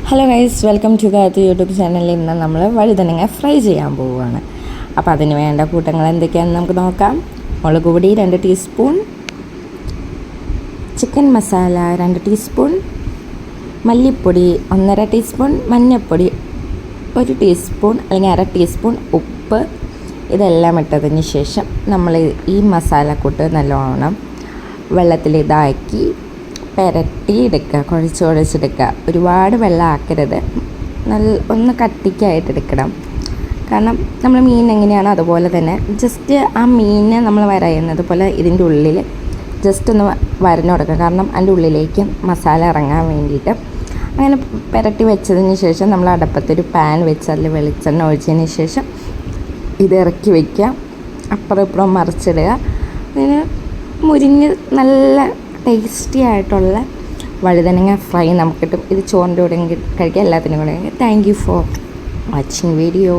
Hello guys, welcome to Gayathri YouTube ചാനലിൽ. ഇന്ന് നമ്മൾ വഴുതനങ്ങ ഫ്രൈ ചെയ്യാൻ പോവുകയാണ്. അപ്പോൾ അതിന് വേണ്ട കൂട്ടങ്ങൾ എന്തൊക്കെയാണെന്ന് നമുക്ക് നോക്കാം. മുളക് പൊടി 2 ടീസ്പൂൺ, ചിക്കൻ മസാല 2 ടീസ്പൂൺ, മല്ലിപ്പൊടി 1.5 ടീസ്പൂൺ, മഞ്ഞൾപ്പൊടി 1 ടീസ്പൂൺ അല്ലെങ്കിൽ 1/2 ടീസ്പൂൺ, ഉപ്പ്. ഇതെല്ലാം ഇട്ടതിന് ശേഷം നമ്മൾ ഈ മസാലക്കൂട്ട് നല്ലോണം വെള്ളത്തിൽ ഇതാക്കി പുരട്ടി എടുക്കുക, കുഴച്ചെടുക്കുക. ഒരുപാട് വെള്ളം ആക്കരുത്, ഒന്ന് കട്ടിക്കായിട്ട് എടുക്കണം. കാരണം നമ്മൾ മീൻ എങ്ങനെയാണോ അതുപോലെ തന്നെ ജസ്റ്റ് ആ മീനിനെ നമ്മൾ വരയുന്നത് പോലെ ഇതിൻ്റെ ഉള്ളിൽ ജസ്റ്റ് ഒന്ന് വരഞ്ഞു കൊടുക്കുക. കാരണം അതിൻ്റെ ഉള്ളിലേക്ക് മസാല ഇറങ്ങാൻ വേണ്ടിയിട്ട്. അങ്ങനെ പുരട്ടി വെച്ചതിന് ശേഷം നമ്മൾ അടുപ്പത്തൊരു പാൻ വെച്ച് അതിൽ വെളിച്ചെണ്ണ ഒഴിച്ചതിന് ശേഷം ഇത് ഇറക്കി വയ്ക്കുക. അപ്പുറം ഇപ്പുറം മറിച്ചിടുക. അതിന് മുരിഞ്ഞ് നല്ല ടേസ്റ്റി ആയിട്ടുള്ള വഴുതനങ്ങ ഫ്രൈ നമുക്ക് കിട്ടും. ഇത് ചോറിൻ്റെ കൂടെ കഴിക്കാം, എല്ലാത്തിനും കൂടെ. Thank you for watching video.